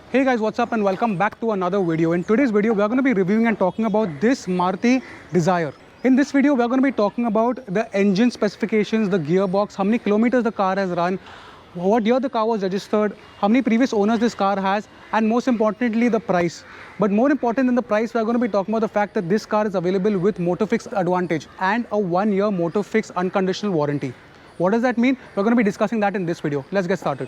Hey guys, what's up and welcome back to another video. In today's video, we are going to be reviewing and talking about this Maruti Dzire. In this video, we are going to be talking about the engine specifications, the gearbox, how many kilometers the car has run, what year the car was registered, how many previous owners this car has, and most importantly, the price. But more important than the price, we are going to be talking about the fact that this car is available with Motofix Advantage and a 1-year Motofix unconditional warranty. What does that mean? We're going to be discussing that in this video. Let's get started.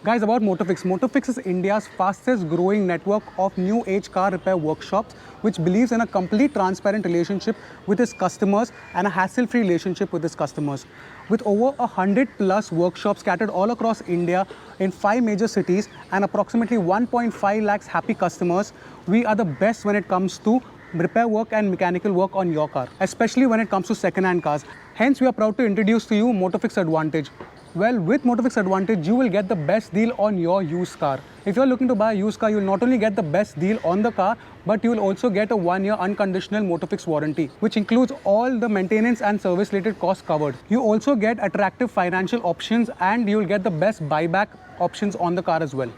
Guys, about Motofix. Motofix is India's fastest growing network of new age car repair workshops which believes in a complete transparent relationship with its customers and a hassle-free relationship with its customers. With over 100+ workshops scattered all across India in 5 major cities and approximately 1.5 lakhs happy customers, we are the best when it comes to repair work and mechanical work on your car, especially when it comes to second-hand cars. Hence, we are proud to introduce to you Motofix Advantage. Well, with Motofix Advantage, you will get the best deal on your used car. If you're looking to buy a used car, you'll not only get the best deal on the car, but you will also get a 1-year unconditional Motofix warranty, which includes all the maintenance and service related costs covered. You also get attractive financial options and you'll get the best buyback options on the car as well.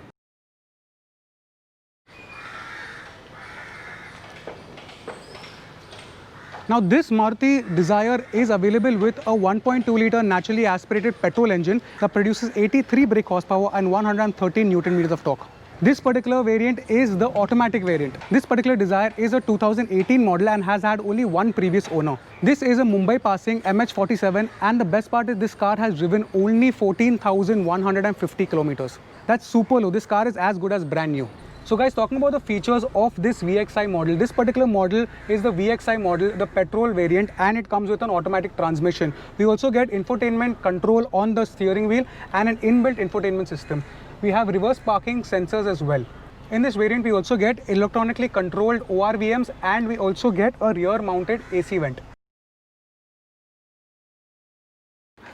Now this Maruti Dzire is available with a 1.2-litre naturally aspirated petrol engine that produces 83 brake horsepower and 113 Newton-meters of torque. This particular variant is the automatic variant. This particular Dzire is a 2018 model and has had only one previous owner. This is a Mumbai passing MH47 and the best part is this car has driven only 14,150 kilometers. That's super low. This car is as good as brand new. So guys, talking about the features of this VXI model, this particular model is the VXI model, the petrol variant, and it comes with an automatic transmission. We also get infotainment control on the steering wheel and an inbuilt infotainment system. We have reverse parking sensors as well. In this variant, we also get electronically controlled ORVMs and we also get a rear mounted AC vent.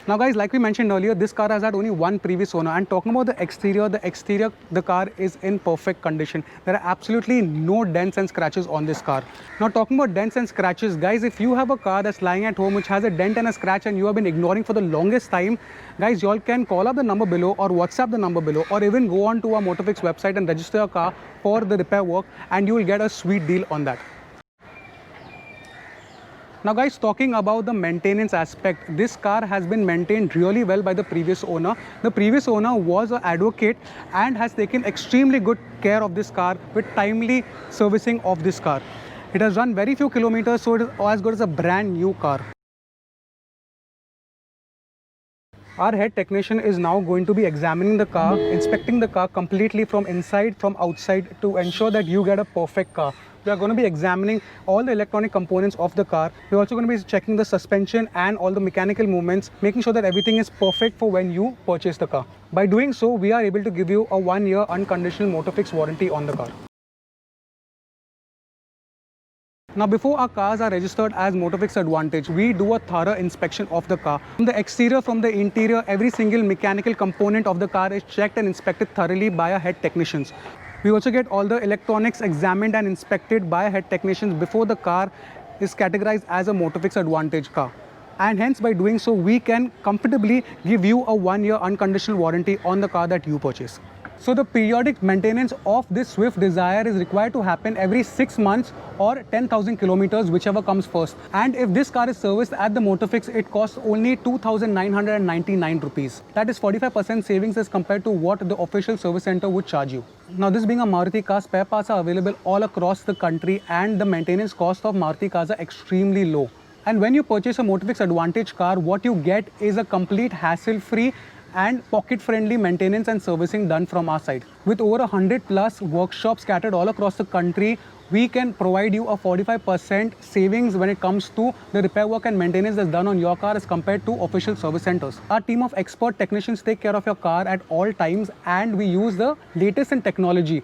Now guys, like we mentioned earlier, this car has had only one previous owner, and talking about the exterior, the car is in perfect condition. There are absolutely no dents and scratches on this car. Now talking about dents and scratches, guys, if you have a car that's lying at home which has a dent and a scratch and you have been ignoring for the longest time, guys, you all can call up the number below or WhatsApp the number below or even go on to our Motofix website and register your car for the repair work and you will get a sweet deal on that. Now guys, talking about the maintenance aspect, this car has been maintained really well by the previous owner. The previous owner was an advocate and has taken extremely good care of this car with timely servicing of this car. It has run very few kilometers, so it is as good as a brand new car. Our head technician is now going to be examining the car, inspecting the car completely from inside, from outside to ensure that you get a perfect car. We are going to be examining all the electronic components of the car. We're also going to be checking the suspension and all the mechanical movements, making sure that everything is perfect for when you purchase the car. By doing so, we are able to give you a 1-year unconditional Motofix warranty on the car. Now, before our cars are registered as Motofix Advantage, we do a thorough inspection of the car. From the exterior, from the interior, every single mechanical component of the car is checked and inspected thoroughly by our head technicians. We also get all the electronics examined and inspected by head technicians before the car is categorized as a Motofix Advantage car. And hence, by doing so, we can comfortably give you a 1-year unconditional warranty on the car that you purchase. So the periodic maintenance of this Swift Dzire is required to happen every 6 months or 10,000 kilometers, whichever comes first. And if this car is serviced at the Motofix, it costs only 2,999 rupees. That is 45% savings as compared to what the official service center would charge you. Now, this being a Maruti car, spare parts are available all across the country and the maintenance cost of Maruti cars are extremely low. And when you purchase a Motofix Advantage car, what you get is a complete hassle-free and pocket-friendly maintenance and servicing done from our side. With over 100+ workshops scattered all across the country, we can provide you a 45% savings when it comes to the repair work and maintenance that's done on your car as compared to official service centers. Our team of expert technicians take care of your car at all times and we use the latest in technology.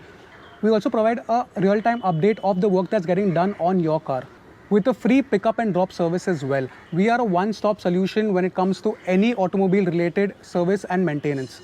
We also provide a real-time update of the work that's getting done on your car, with a free pickup and drop service as well. We are a one-stop solution when it comes to any automobile related service and maintenance.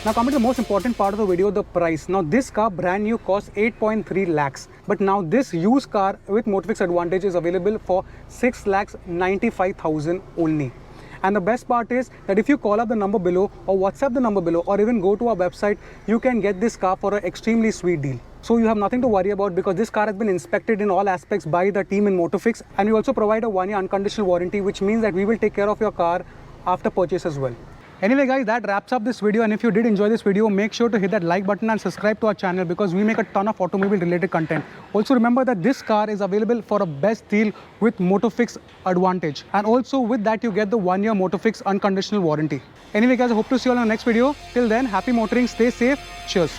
Now coming to the most important part of the video, the price. Now this car brand new costs 8.3 lakhs. But now this used car with Motofix Advantage is available for 6,95,000 only. And the best part is that if you call up the number below or WhatsApp the number below or even go to our website, you can get this car for an extremely sweet deal. So you have nothing to worry about because this car has been inspected in all aspects by the team in Motofix, and we also provide a 1-year unconditional warranty, which means that we will take care of your car after purchase as well. Anyway guys, that wraps up this video, and if you did enjoy this video, make sure to hit that like button and subscribe to our channel because we make a ton of automobile related content. Also remember that this car is available for a best deal with Motofix Advantage, and also with that you get the 1-year Motofix unconditional warranty. Anyway guys, I hope to see you all in the next video. Till then, happy motoring, stay safe, cheers.